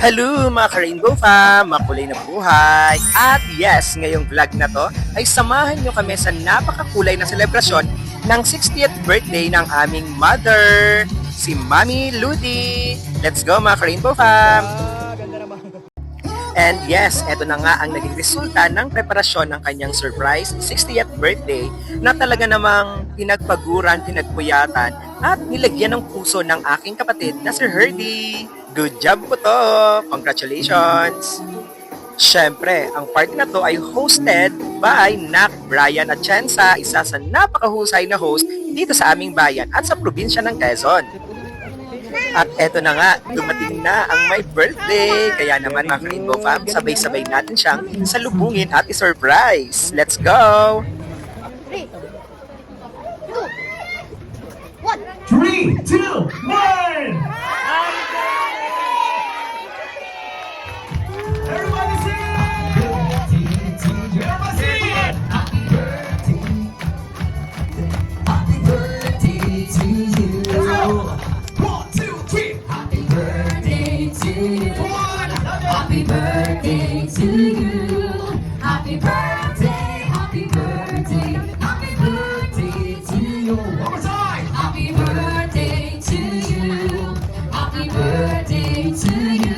Hello mga ka-Rainbow Fam! Makulay na buhay! At yes, ngayong vlog na to ay samahan nyo kami sa napakakulay na selebrasyon ng 60th birthday ng aming mother, si Mami Ludi! Let's go mga ka-Rainbow Fam! And yes, eto na nga ang naging resulta ng preparasyon ng kanyang surprise 60th birthday na talaga namang pinagpaguran, pinagpuyatan at nilagyan ng puso ng aking kapatid na si Herdy. Good job po to! Congratulations! Siyempre, ang party na to ay hosted by Nak, Brian at Chensa, isa sa napakahusay na host dito sa aming bayan at sa probinsya ng Quezon. At eto na nga, dumating na ang my birthday. Kaya naman mga Rainbow Fam, sabay-sabay natin siyang salubungin at i-surprise. Let's go! 3, 2, 1! Everybody sing! Everybody sing! Happy birthday to you. 1, 2, 3. Happy birthday to you. Happy birthday to you. Happy birthday, happy birthday, happy birthday to you. One more time! Happy birthday to you. Happy birthday to you.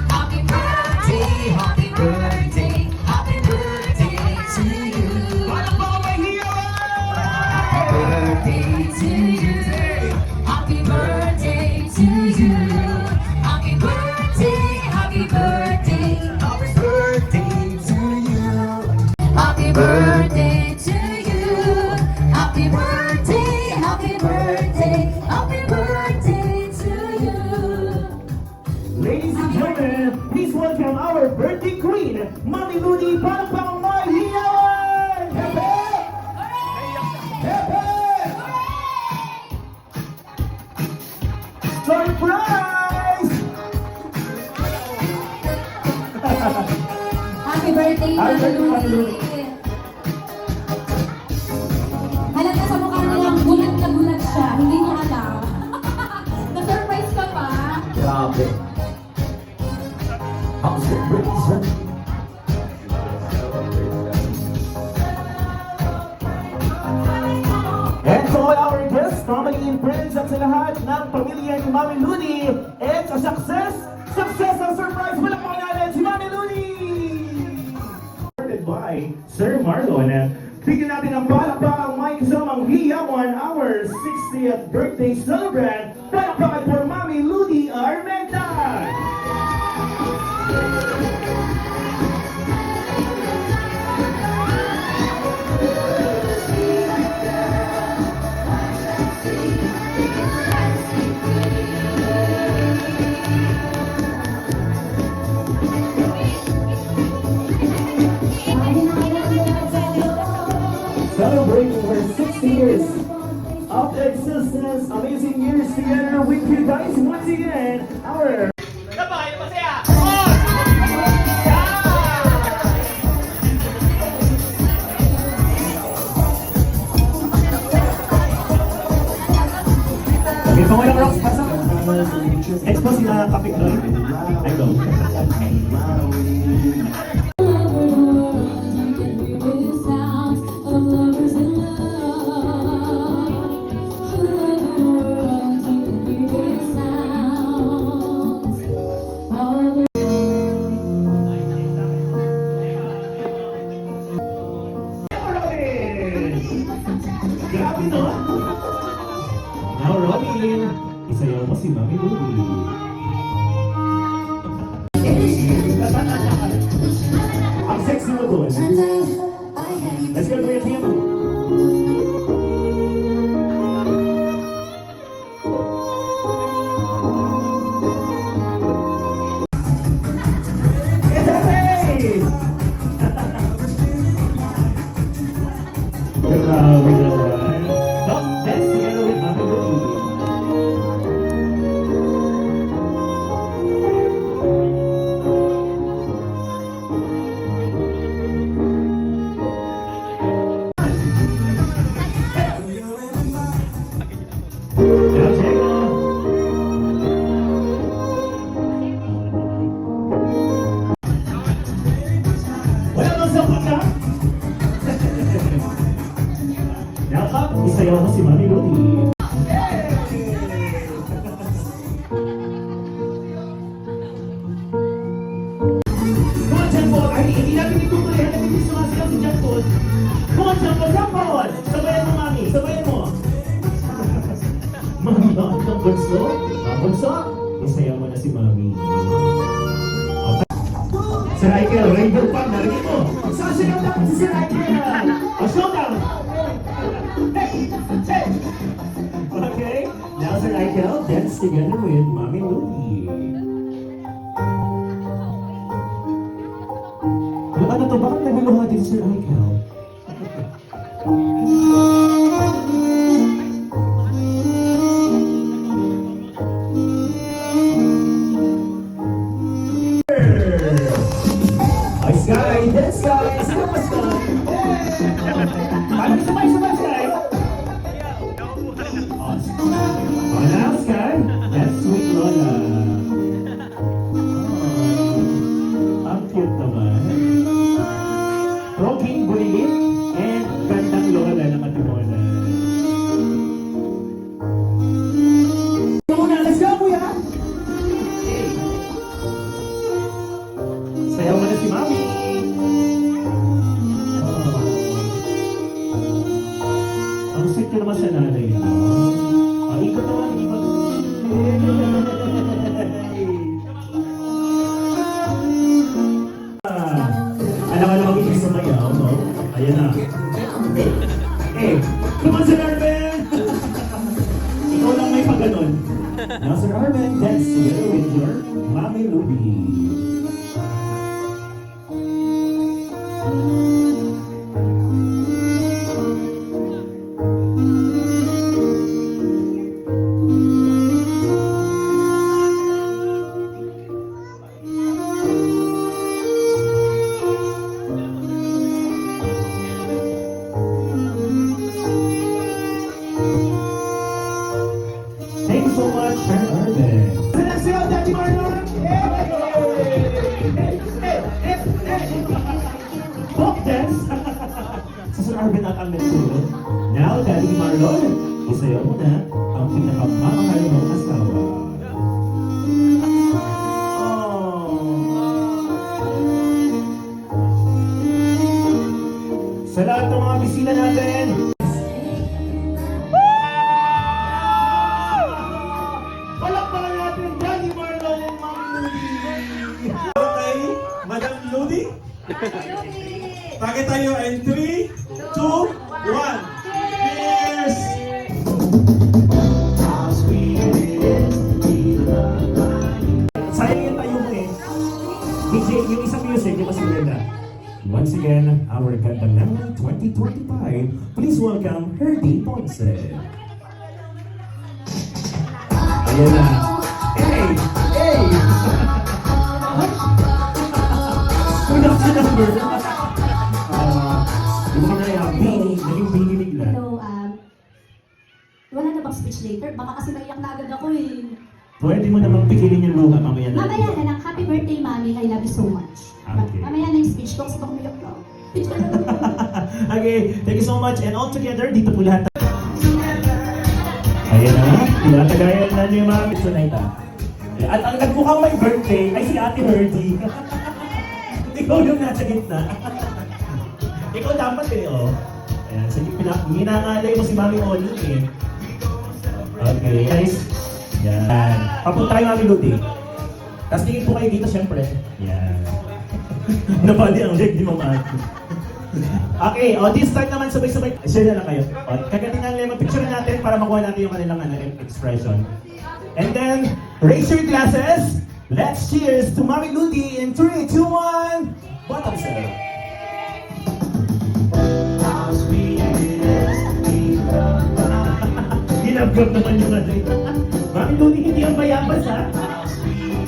Happy birthday, happy birthday, happy birthday to you. Palakpakan may hiyaw! Happy birthday to you. Happy birthday to you. Happy birthday, happy birthday, Happy birthday to you! happy birthday to you. Happy birthday, happy birthday, happy birthday to you. Ladies and gentlemen, please welcome our birthday queen, Mami Ludi, palakpakan may hiyawan! Happy! Happy! Surprise! Happy birthday, Happy birthday, Mami Ludi. Halata sa mukha nilang bulag na bulag siya. Hindi niya alam. Na-surprise ka pa. Grabe. Ang surprise. And to all our guests, family and friends at sa lahat ng pamilya ni Mami Ludi, it's a success! Success ang surprise! Palakpakan natin si Mami Ludi! Supported by Sir Marlon. Bigyan natin ang palakpakan may kasamang hiyawan, our 60th birthday celebrant. Palakpakan for Mami Ludi Armenta! Celebrating her 60 years of existence, amazing years together with you guys once again, our Okay, so walang rocks, pasok. Next po sila Kapit Lloyd. I go. Grabe to. Now, Robin, isayaw mo si Mami Ludi. Ang sexy mo doon. Let's go to your team. hindi natin itutuloy. Hanapin din sumasayaw si John Paul. Come on, John Paul, John Paul! Sabayan mo, mami. Sabayan mo. Mami, bakit kang bunso? Bunso? Isayaw mo na si mami. Sir Michael, Rainbow Pop, narinig mo. Sasayaw natin si Sir Michael. Showdown! Hey! Hey! Okay, now Sir Michael, dance together with Mami Ludi. Ano to? Bakit naguluhati si Sir Michael? Ay, Sky! Yes, Sky! Sino ba, Sky? Paano sabay, Sky? Oh, now, Sky? That's sweet Lola. Ang cute naman. Rocking, bulilit, and gandang Lola ng Atimona. Muna, let's go, kuya! Okay. Sayaw mo na si Mami. Ang sweet ko naman sa nanay. Ang ikot naman, ikot. Alam ka naman ibig sumayaw, no? Ayan na. Eh, come on, Sir Arben! Ikaw lang may pag-ganon. Now, Sir Arben, dance together with your Mami Ruby. Thank you so much, Sir Arben. Salamat, Daddy Marlon! Folk dance! Sa Sir Arben at ang nagsulong. Now, Daddy Marlon, isayaw mo na ang pinakamamahal mong asawa. Sa lahat ng mga bisita natin, palakpakan natin Daddy Marlon and Mami Ludi. Okay, Madam Ludi. Pakita tayo in 3, 2, 1. Cheers! Sayang yung tayo mo eh. DJ, yung isang music, yung masiganda. Once again, our ganda ng 2025, please welcome Herdy Ponce. Ayan na. Hey! Hey! Kulang sa number. Yung mga naging bini bigla. Hello, wala na bang speech later? Baka kasi naiyak na agad ako eh. Pwede mo namang pigilin yung luha mamaya na. Mamaya na lang, happy birthday, Mami. I love you so much. Okay. Mamaya na yung speech ko kasi baka umiyak na. Okay, thank you so much. And all together, dito po lahat. Ayan na, tinatagayan na niyo Mami tonight ah. At ang nagmukhang may birthday ay si Ate Herdy. Ikaw yung nasa gitna. Ikaw dapat eh, oh. Ayan, sige, ginangalay mo si Mami Oli eh. Okay, guys. Yan. Papunta kayo Mami Ludi. Tapos tingin po kayo dito, syempre. Yan. Napali ang leg ni Mama Ate. Okay, this time naman sabay-sabay. Share na lang kayo. Kagalingan lang, picture natin para makuha natin yung kanilang expression. And then, raise your glasses. Let's cheers to Mami Ludi in 3, 2, 1. Bottom side. Ginabgab naman yung natin. Mami Ludi, hindi ang bayabas ha.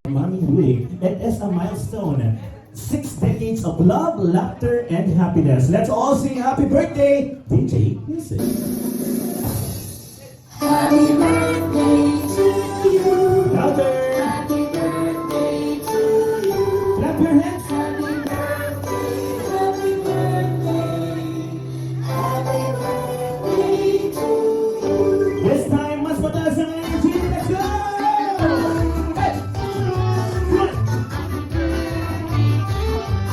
Mami Ludi, it is a milestone. 6 decades of love, laughter, and happiness. Let's all sing happy birthday, DJ Music. Happy birthday to you. Louder. Happy birthday to you. Clap your hands. Happy birthday, happy birthday. Happy birthday to you. This time, mas mataas ang energy. Let's go! Hey! Come on!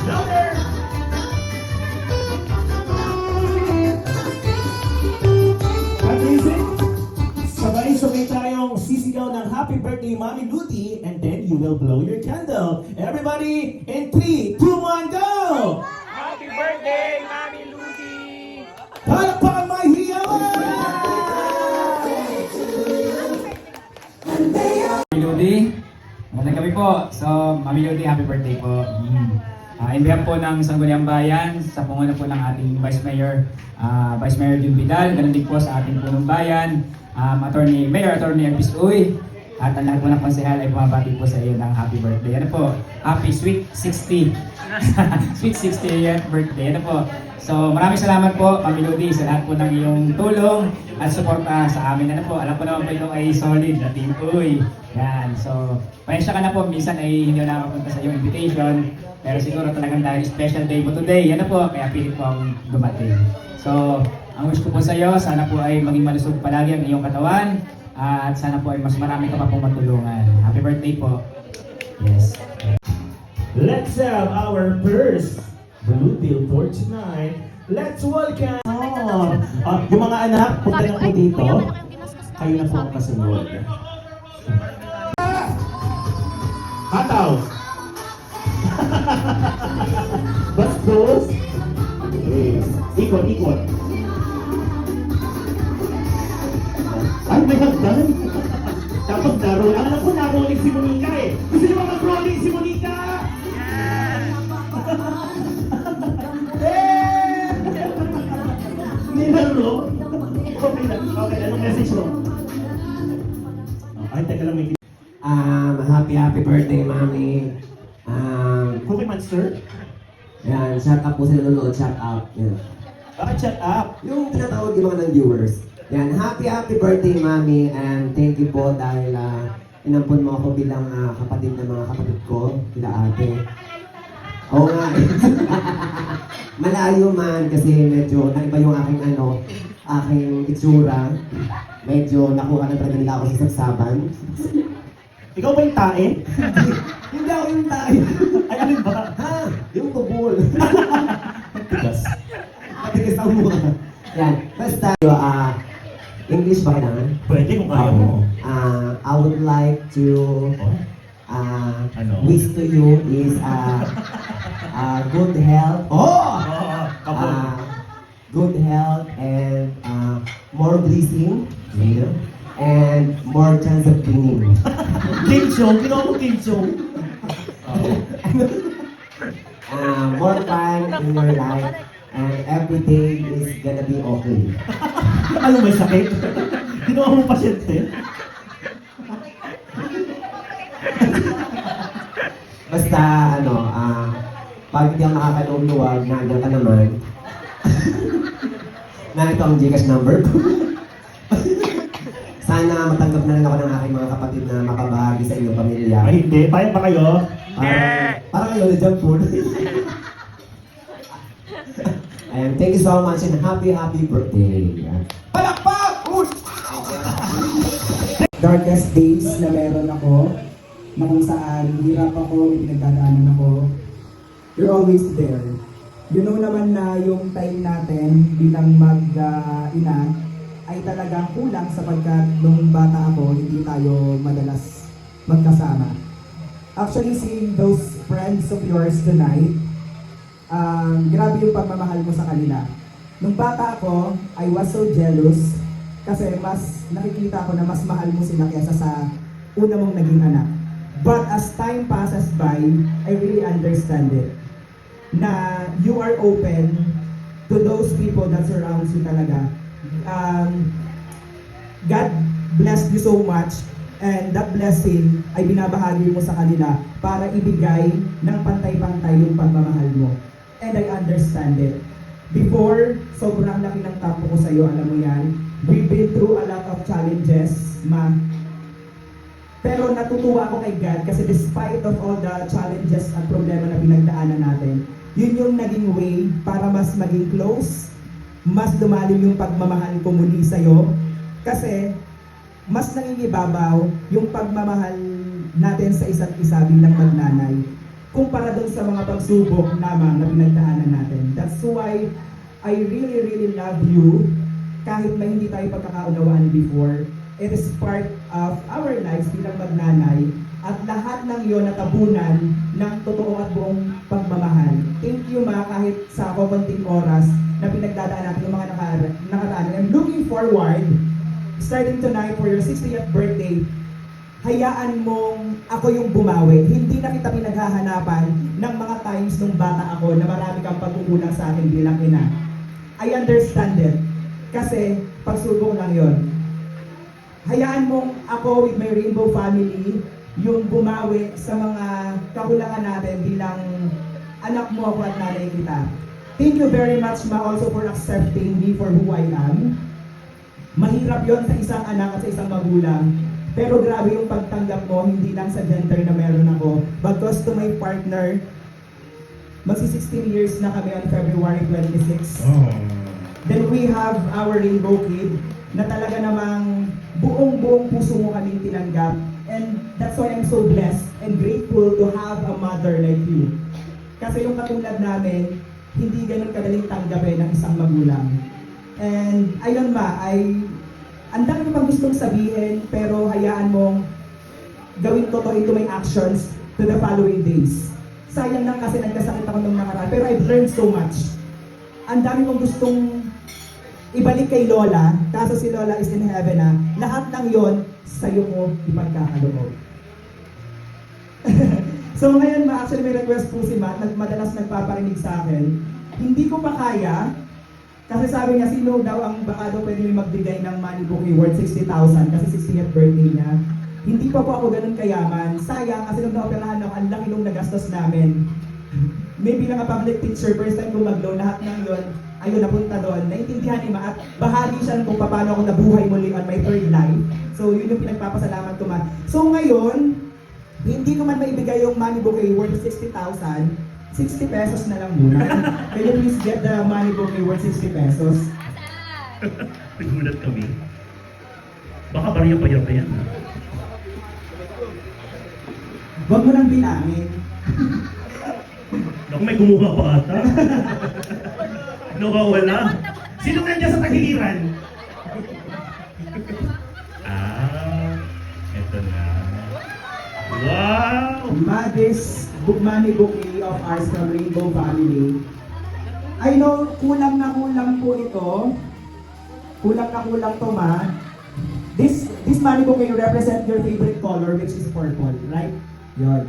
Louder! your candle. Everybody, in 3, 2, 1, go! Happy birthday, Mami Ludi! Palakpakan mga hiyawan! Mami Ludi, magandang gabi po. So, Mami Ludi, happy birthday po. In behalf po ng Sangguniang Bayan, sa panguna po ng ating Vice Mayor, Vice Mayor Jun Vidal, ganun din po sa ating punong bayan, Mayor Attorney Elvis Uy, at ang lahat po ng konsehal ay bumabati po sa iyo ng happy birthday. Ano po? Happy Sweet 60. Sweet 60th birthday. Ano po? So, maraming salamat po, Mami Ludi, sa lahat po ng iyong tulong at suporta sa amin. Ano po? Alam ko naman po ito ay solid na team. Uy! Yan. So, pasensya ka na po. Minsan ay hindi na nakapunta sa iyong invitation. Pero siguro talagang dahil special day mo today. Yan na po. Kaya pilit po akong dumating. So, ang wish ko po sa iyo, sana po ay maging malusog palagi ang iyong katawan. At sana po ay mas marami ka pa pong matulungan. Happy birthday po. Yes. Let's have our first Blue Deal for tonight. Let's welcome yung mga anak, punta na po dito. Kayo na po ang kasunod. Hataw! Bastos! Ikot, ikot. Ay, may hagdan! Tapos naroll. Alam ko na-rolling si Monica eh. Gusto niyo ba mag-rolling si Monica? Nilaro? Okay na. Okay, anong message mo? Ay, teka lang, may Happy birthday, Mami. Cookie Monster? Yan, shout out po sa nanonood, shout out. Yan. Shut up! Yung tinatawag yung mga ng viewers. Yan, happy birthday, Mami. And thank you po dahil inampun mo ako bilang kapatid ng mga kapatid ko, kila ate. Oo nga. Malayo man kasi medyo naiba yung aking itsura. Medyo nakuha na talaga nila ako sa sagsaban. Ikaw ba yung tae? Hindi ako yung tayo. Ay, ano ba? Ha? Yung tubol. Matigas. Matigas ang mukha. Yan. Basta, English ba kailangan? Pwede kung kaya mo. I would like to Ano? wish to you is good health. Oo! Kapag. Good health and more blessing. You know? And more chance of winning. Game show? Ginawa mo game show? More fun in your life and everything is gonna be okay. Ano, may sakit? Ginawa mo pasyente? Basta, pag hindi ako nakakaluwag, nandiyan ka naman. Na ito ang Gcash number ko. Sana matanggap na rin ako ng aking mga kapatid na makabahagi sa iyong pamilya. Ay, hindi. Payag ba kayo? Para kayo na jump food. And thank you so much and happy birthday. Palakpak! Darkest days na meron ako, na kung saan hirap ako, may pinagdadaanan ako, you're always there. You know naman na yung time natin bilang mag-ina ay talagang kulang sapagkat nung bata ako, hindi tayo madalas magkasama. Actually, seeing those friends of yours tonight, grabe yung pagmamahal mo sa kanila. Nung bata ako, I was so jealous kasi mas nakikita ko na mas mahal mo sila kaysa sa una mong naging anak. But as time passes by, I really understand it. Na you are open to those people that surrounds you talaga. God bless you so much and that blessing ay binabahagi mo sa kanila para ibigay ng pantay-pantay yung pagmamahal mo. And I understand it. Before, sobrang laki ng tapo ko sa'yo, alam mo yan. We've been through a lot of challenges, ma. Pero natutuwa ako kay God kasi despite of all the challenges at problema na pinagdaanan natin, yun yung naging way para mas maging close, mas lumalim yung pagmamahal ko muli sa'yo. Kasi mas nangingibabaw yung pagmamahal natin sa isa't isa bilang magnanay kumpara dun sa mga pagsubok naman na pinagdaanan natin. That's why I really love you kahit may hindi tayo pagkakaunawaan before. It is part of our lives bilang magnanay At lahat ng iyon natabunan ng totoo at buong pagmamahal. Thank you ma, kahit sa konting oras na pinagdadaan natin ng mga nakaraan. I'm looking forward, starting tonight for your 60th birthday, hayaan mong ako yung bumawi. Hindi na kita pinaghahanapan ng mga times nung bata ako na marami kang pagkukulang sa akin bilang ina. I understand it. Kasi pagsubok lang yon. Hayaan mong ako with my Rainbow family yung bumawi sa mga kakulangan natin bilang anak mo ako at nanay kita. Thank you very much ma also for accepting me for who I am. Mahirap yon sa isang anak at sa isang magulang. Pero grabe yung pagtanggap mo, hindi lang sa gender na meron ako. Because to my partner, magsi-16 years na kami on February 26. Then we have our rainbow kid na talaga namang buong puso mo kaming tinanggap. And that's why I'm so blessed and grateful to have a mother like you. Kasi yung katulad namin, hindi ganun kadaling tanggapin ng isang magulang. And ayun ma, ang dami ko pang gustong sabihin, pero hayaan mong gawin ko to into my actions to the following days. Sayang lang kasi nagkasakit ako nung nakaraan, pero I've learned so much. Ang dami kong gustong ibalik kay Lola, kaso si Lola is in heaven na. Lahat ng yon sa'yo ko ipagkakaloob. So ngayon ma, actually may request po si Matt, madalas nagpaparinig sa akin. Hindi ko pa kaya, kasi sabi niya, sino daw ang baka daw pwede magbigay ng money bouquet worth 60,000 kasi 60th birthday niya. Hindi pa po ako ganun kayaman. Sayang, kasi nung naoperahan ako, ang laki nung nagastos namin. Maybe lang a public teacher, first time ko mag-loan, lahat ng yun, ayun, napunta doon. Naintindihan ni Ma at bahagi siya kung paano ako nabuhay muli on my third life. So, yun yung pinagpapasalamat ko Ma. So, ngayon, hindi ko man maibigay yung money bouquet worth 60,000, 60 pesos na lang muna. Can you please get the money bouquet worth 60 pesos? Nagulat kami. Baka bariya-paya pa yan. Ha? Huwag mo nang bilangin. Naku, may kumuha pa ata. Nawawala. Sino nandiyan sa tagiliran? Eto na. Wow! This money bouquet of ours from Rainbow Family. I know, kulang na kulang po ito. Kulang na kulang to Ma. This money bouquet represent your favorite color, which is purple, right? Yun.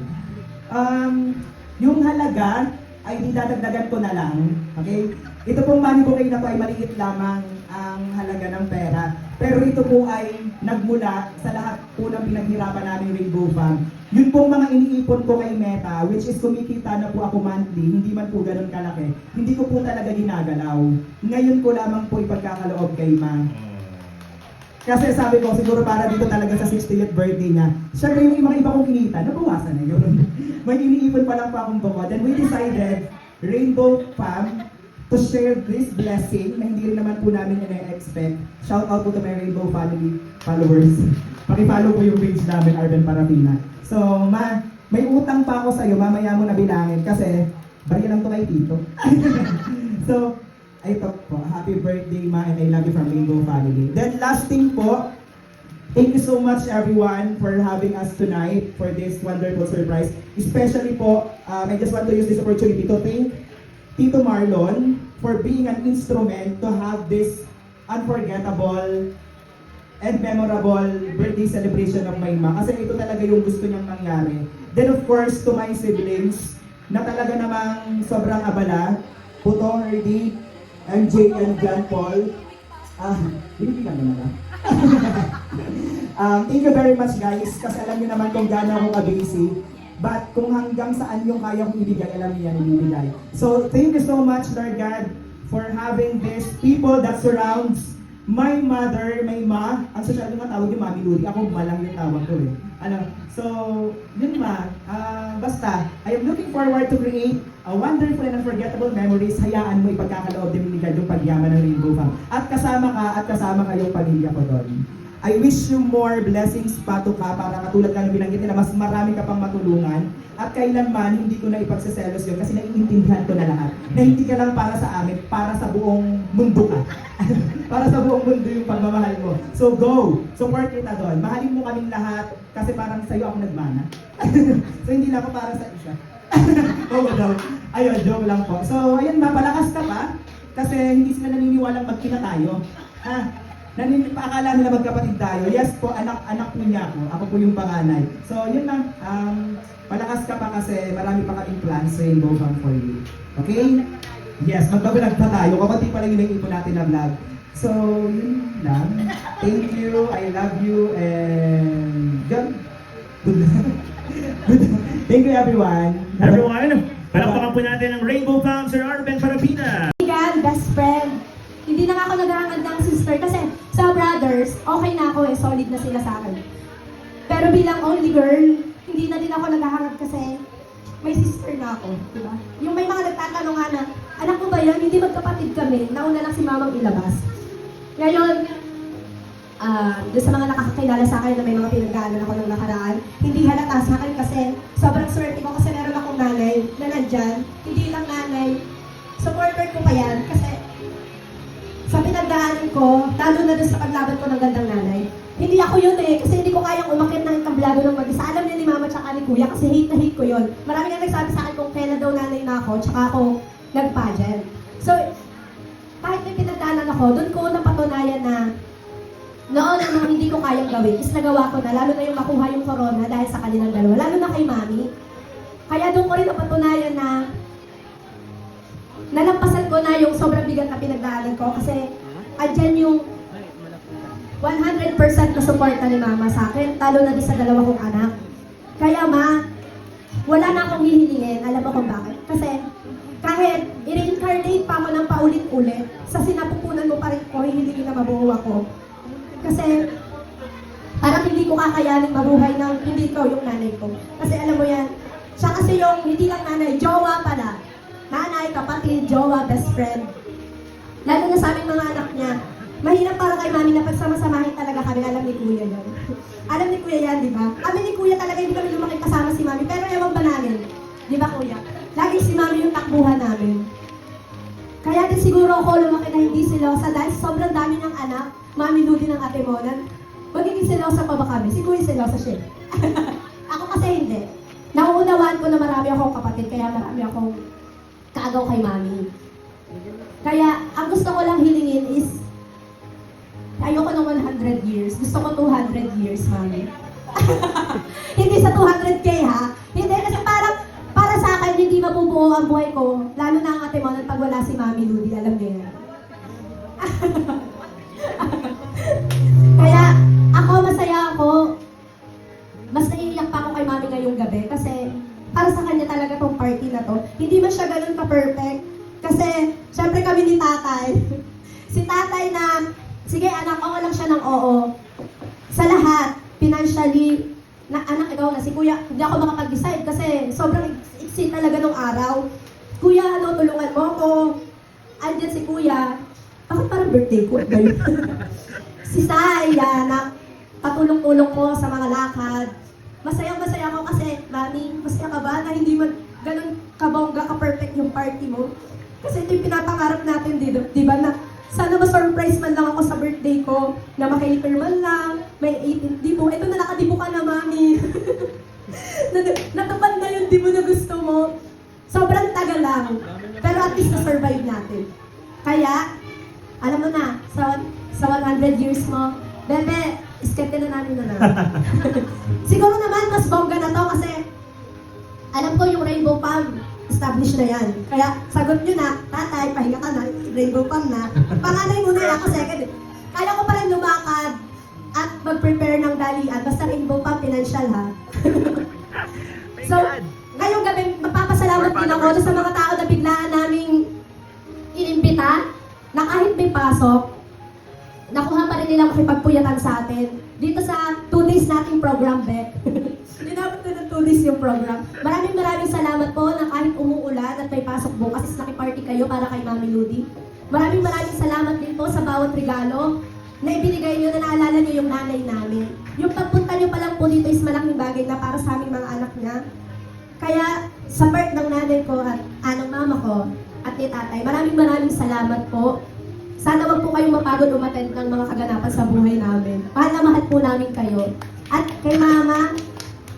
Yung halaga ay didadagdagan ko na lang. Okay? Ito pong money bouquet na to ay maliit lamang ang halaga ng pera. Pero ito po ay nagmula sa lahat po ng pinaghirapan namin Rainbow Fam. Yun pong mga iniipon ko kay Meta, which is kumikita na po ako monthly, hindi man po ganun kalaki. Hindi ko po talaga ginagalaw. Ngayon ko lamang po ipagkakaloob kay Ma. Kasi sabi ko, siguro para dito talaga sa 60th birthday niya. Syempre yung mga iba kong kinita, nabawasan na yun. May iniipon pa lang pa akong bukod. Then we decided, Rainbow Fam, to share this blessing na hindi rin naman po namin ina-expect. Shout out po to my Rainbow family followers. Paki-follow po yung page namin, Arben Parafina. So, Ma, may utang pa ako sa'yo, mamaya mo na bilangin kasi bari lang to kay Tito. So, ito po, happy birthday Ma and I love you from Rainbow family. Then last thing po, thank you so much everyone for having us tonight for this wonderful surprise. Especially po, I just want to use this opportunity to thank Tito Marlon for being an instrument to have this unforgettable and memorable birthday celebration of my ma. Kasi ito talaga yung gusto niyang mangyari. Then of course, to my siblings, na talaga namang sobrang abala, Puto, Herdy, MJ, and John Paul. Binibigyan mo na lang. Thank you very much guys, kasi alam niyo naman kung gaano ako ka-busy. But kung hanggang saan yung kaya kong ibigay, alam niyo yan, ibibigay. So, thank you so much, Lord God, for having these people that surrounds my mother, my ma. Ang social yung tawag yung Mami Ludi. Ako, ma lang yung tawag ko eh. So, yun Ma. Basta, I am looking forward to create a wonderful and unforgettable memories. Hayaan mo ipagkakaloob din ni God yung pagyaman ng Rainbow Fam. At kasama ka yung pamilya ko doon. I wish you more blessings pato ka para katulad ng binanggit nila, mas marami ka pang matulungan. At kailanman, hindi ko na ipagsaselos yun kasi naiintindihan ko na lahat. Na hindi ka lang para sa amin, para sa buong mundo ka. Para sa buong mundo yung pagmamahal mo. So go! Support kita doon. Mahalin mo kaming lahat kasi parang sa'yo ako nagmana. So hindi lang ako para sa isa. Oo daw. Ayun, joke lang po. So ayun, mapalakas ka pa kasi hindi sila naniniwalang magkina tayo. Ha? Akala nila magkapatid tayo. Yes po, anak po niya ako. Ako po yung panganay. So, yun lang. Malakas ka pa kasi marami pa kaming plans sa Rainbow Fam for you. Okay? Yes, magbabalag pa tayo. Kapati pa lang yung nag-ipon natin na vlog. So, yun lang. Thank you. I love you. And good. Thank you everyone. Everyone, palakpakan po natin ang Rainbow Fam, Sir Arben Farabina. Kaibigan, best friend. Hindi na nga ako naghahangad ng sister kasi sa brothers, okay na ako eh, solid na sila sa akin. Pero bilang only girl, hindi na din ako naghahangad kasi may sister na ako, di ba? Yung may mga nagtatanong nga na, anak mo ba yun? Hindi magkapatid kami, nauna lang si mamang ilabas. Ngayon, doon sa mga nakakakilala sa akin na may mga pinagdaanan ako ng nakaraan, hindi halata sa akin kasi sobrang swerte ko kasi meron akong nanay na nandyan. Hindi lang nanay, supporter ko pa yan kasi sa pinagdaanan ko, lalo na doon sa paglaban ko ng gandang nanay. Hindi ako yun eh, kasi hindi ko kayang umakit ng tablado ng mag-isa. Alam niya ni mama tsaka ni kuya kasi hate na hate ko yun. Marami nga nagsabi sa akin kung kailan daw nanay na ako, tsaka ako nag-pageant. So, kahit may pinagdaanan ako, doon ko napatunayan na noon nung hindi ko kayang gawin, is nagawa ko na, lalo na yung makuha yung corona dahil sa kanilang dalawa, lalo na kay mami. Kaya doon ko rin napatunayan na nalampasan ko na yung sobrang bigat na pinagdaanan ko kasi andyan yung 100% na suporta ni mama sa akin, talo na din sa dalawa kong anak. Kaya ma, wala na akong hihilingin, alam mo kung bakit? Kasi kahit i-reincarnate pa ako ng paulit-ulit, sa sinapupunan mo pa rin ko, hihilingin na mabuo ako. Kasi parang hindi ko kakayanin mabuhay ng hindi ikaw yung nanay ko. Kasi alam mo yan, siya kasi yung hindi lang nanay, jowa pala. Nanay, kapatid, jowa, best friend. Lalo na sa aming mga anak niya. Mahirap para kay mami na pagsama-samahin talaga kami. Alam ni kuya yan. Alam ni kuya yan, di ba? Kami ni kuya talaga hindi kami lumaki kasama si mami. Pero ewan ba namin? Di ba kuya? Lagi si mami yung takbuhan namin. Kaya din siguro ako lumaki na hindi silosa dahil sobrang dami ng anak. Mami Ludi ng ate mo. Magiging silosa pa ba kami? Si kuya silosa siya. Ako kasi hindi. Nauunawaan ko na marami akong kapatid. Kaya marami akong kaagaw kay mami. Kaya, ang gusto ko lang hilingin is, ayoko ng 100 years. Gusto ko 200 years, mami. Hindi sa 200K, ha? Hindi, kasi parang, para sa akin, hindi mabubuo ang buhay ko. Lalo na ang ate mo, pag wala si Mami Ludi, alam niya yan. Kaya, ako, masaya ako. Mas naiiyak pa ako kay mami ngayong gabi kasi para sa kanya talaga tong party na to. Hindi man siya ganun ka-perfect. Kasi, syempre kami ni tatay. Si tatay na, sige anak, oo lang siya ng oo. Sa lahat, financially, na anak ikaw na si kuya, hindi ako makapag-decide kasi sobrang iksi talaga nung araw. Kuya, ano, tulungan mo ako. Andyan si kuya. Bakit parang birthday ko? Si Saya, na patulong-tulong ko sa mga lakad. Masayang-masaya ako kasi, mami, masaya ka ba na hindi man ganun kabongga ka-perfect yung party mo? Kasi ito yung pinapangarap natin dito, di ba? Na sana ma-surprise man lang ako sa birthday ko, na makilipir man lang, may 18 dibo. Ito na nakadibo ka na, mami. Natupad na yung dibo na gusto mo. Sobrang tagal lang. Pero at least na-survive natin. Kaya, alam mo na, sa 100 years mo, bebe, iskete na namin na lang. Siguro naman, mas bongga na to kasi alam ko yung Rainbow Fam, established na yan. Kaya sagot nyo na, tatay, pahinga ka na, Rainbow Fam na. Panganay muna yan ako second. Kaya ko pa rin lumakad at mag-prepare ng dalian. Basta Rainbow Fam, financial ha. So, ngayong gabi, magpapasalamat din ako sa mga tao na biglaan naming inimbita na kahit may pasok, nakuha pa rin nilang makipagpuyatan sa atin. Dito sa 2 days nating program, Be. Dinapit na ng 2 days yung program. Maraming salamat po na kahit umuulan at may pasok bukas is nakiparty kayo para kay Mami Ludi. Maraming salamat din po sa bawat regalo na ibinigay nyo, na naalala nyo yung nanay namin. Yung pagpunta nyo pa lang po dito is malaking bagay na para sa aming mga anak niya. Kaya sa part ng nanay ko at ng mama ko at ni tatay, maraming salamat po. Sana wag po kayong mapagod umattend ng mga kaganapan sa buhay namin. Mahal na mahal po namin kayo. At kay mama,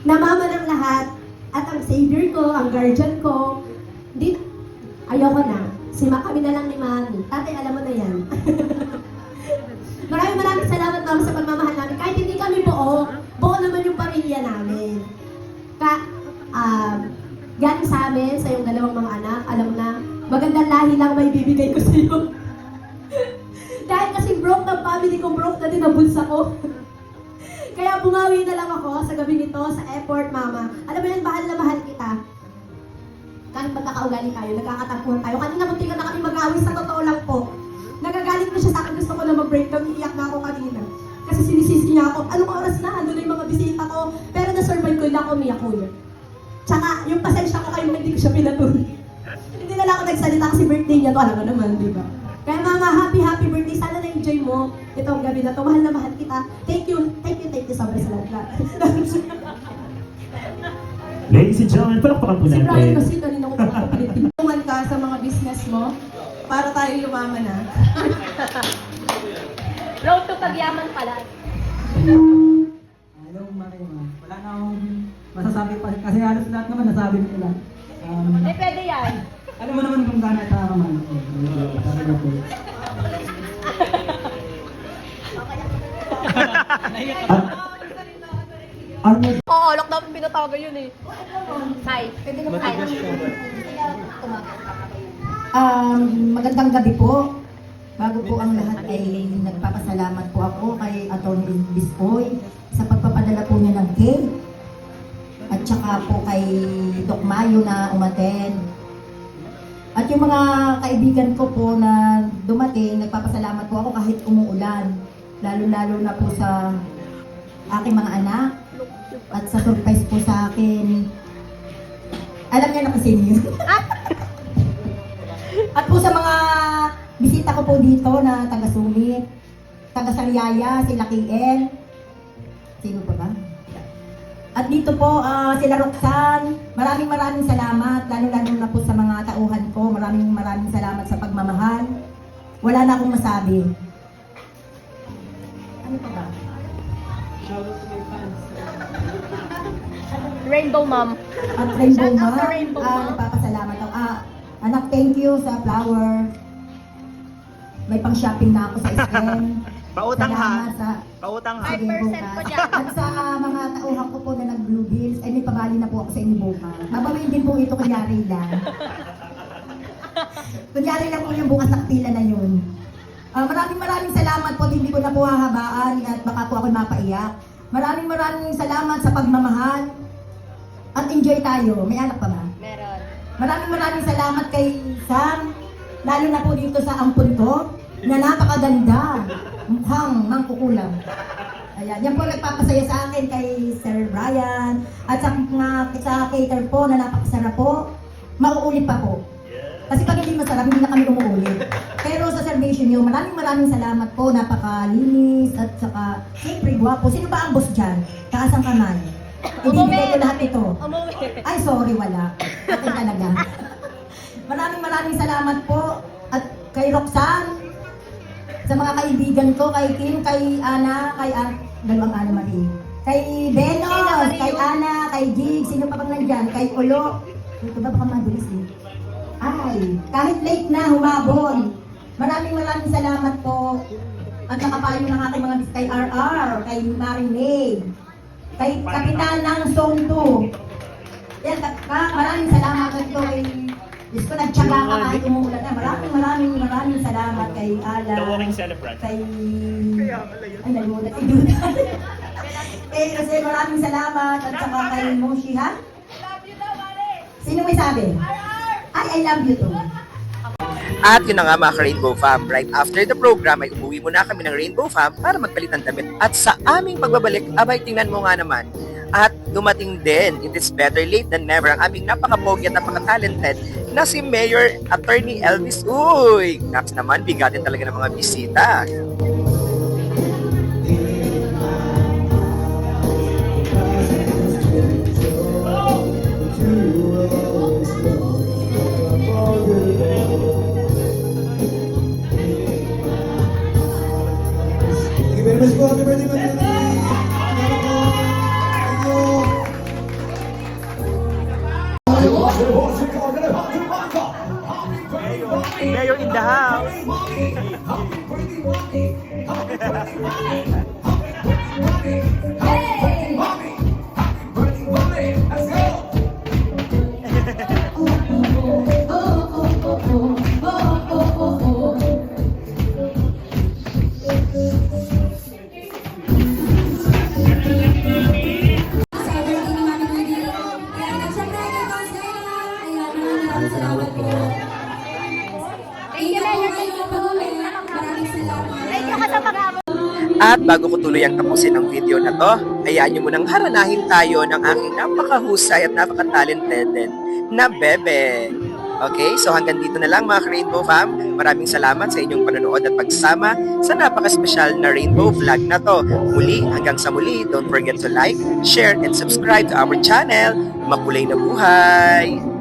na mama ng lahat, at ang savior ko, ang guardian ko, ayoko na. Kami na lang ni mami. Tatay, alam mo na yan. Maraming salamat mama sa pagmamahal namin. Kahit hindi kami buo naman yung pamilya namin. Galing sa amin, sa iyong dalawang mga anak, alam mo na, magandang lahi lang may bibigay ko sa iyo. Dahil kasi broke ng family ko, broke na din ang bulsa ko. Kaya bumawi na lang ako sa gabi nito, sa effort, mama. Alam mo yan, mahal na mahal kita. Kahit magkakaugali tayo, nagkakatampuhan tayo. Kanina munti ka na kami mag-away, sa totoo lang po. Nagagalit na siya sa akin, gusto ko na mag-break kami, iyak na ako kanina. Kasi sinisisi niya ako, anong oras na, ano na yung mga bisita ko. Pero na-survive ko, hindi ako umiyak ko. Tsaka, yung pasensya ko kayo, hindi ko siya pinatuloy. Hindi na lang ako nagsalita kasi birthday niya to, alam mo naman, di ba? Kaya mama, happy birthday. Sana na-enjoy mo itong gabi na to. Mahal na mahal kita. Thank you sobra sa lahat. Ladies and gentlemen, palakpakan po Si Brian natin. kasi kanina ko papapalit. Tulungan ka sa mga business mo para tayo yumaman na. Road to pagyaman pala. Hello, Marima. Wala na akong masasabi pa kasi halos lahat naman nasabi nila. Pwede yan. Alam mo naman kung gaano tayo naman. Sabi na po. Ano? Oo, lockdown pinatawagan yun eh. Hi. Pwede mo tayo. Magandang gabi po. Bago po ang lahat ay nagpapasalamat po ako kay Atty. Biscoy sa pagpapadala po niya ng cake. At saka po kay Doc Mayo na umaten. At yung mga kaibigan ko po na dumating, nagpapasalamat po ako kahit umuulan. Lalo-lalo na po sa aking mga anak. At sa surprise po sa akin, alam niya na kasi yun. At po sa mga bisita ko po dito na taga-Sulit, taga-Sariaya, sila KL. Sino pa ba? At dito po, sila Roxanne. Maraming salamat, lalo-lalo na po sa mga tauhan ko. Maraming salamat sa pagmamahal. Wala na akong masabi. Ano pa ba? Rainbow Mom. At Rainbow Shout out Ma, to Rainbow Ma. nagpapasalamat ako. Anak, thank you sa flower. May pang-shopping na ako sa SM. Pautang Salamat sa Pautang 5% pa dyan. At sa mga tauhan ko po na nag-Blue Bills, ay may pabali na po ako sa inyo bukas. Babawin din po ito, kunyari lang. Kunyari lang po yung bukas na pila na yun. Maraming salamat po, hindi ko na po hahabaan at baka po ako mapaiyak. Maraming salamat sa pagmamahal. At enjoy tayo. May anak pa ba? Meron. Maraming salamat kay Sam, lalo na po dito sa ampun ko, na napakaganda, mukhang mangkukulam. Ayan, yan po nagpapasaya sa akin kay Sir Brian, at sa mga sa cater po na napakasarap po, mauulit pa po. Kasi pag hindi masarap, hindi na kami umuulit. Pero sa servisyo nyo, maraming salamat po, napakalinis, at saka, siyempre, guwapo. Sino ba ang boss dyan? Taas ang kamay. Ibibigay ko lahat ito. Umuwi. Ay, sorry, wala. Akin talaga. Maraming salamat po. At kay Roxanne, sa mga kaibigan ko, kay Kim, kay Ana, dalawang Ana Marie. Kay Benos, kay Ana, kay Jig, sino pa bang nandyan? Kay Ulo. Ito ba baka madulis eh? Ay, kahit late na, humabol. Maraming salamat po. At nakapayo ng aking mga kay RR, kay Marinade, kay Kapitan ng Zone 2. Yan, maraming salamat dito kay Diyos ko, nagtsaga ka kahit umuulan na. Maraming salamat kay Alan. The walking celebrant. Kay... Ay, nalimutan. Kay Duda. Kasi maraming salamat. At saka kay Moshi, ha? Sino may sabi? Ay, I love you too. At yun na nga mga ka-Rainbow Fam, right after the program ay umuwi muna kami ng Rainbow Fam para magpalit ng damit. At sa aming pagbabalik, abay tingnan mo nga naman. At dumating din, it is better late than never, ang aming napaka-pogi at napaka-talented na si Mayor Attorney Elvis. Uy! Next naman, bigatin talaga ng mga bisita. Mayor in the house. At bago ko tuloy ang tapusin ang video na to, hayaan nyo munang haranahin tayo ng aking napakahusay at napaka-talented na bebe. Okay, so hanggang dito na lang mga Rainbow Fam. Maraming salamat sa inyong panonood at pagsama sa napaka-special na Rainbow Vlog na to. Muli, hanggang sa muli, don't forget to like, share, and subscribe to our channel. Makulay na buhay!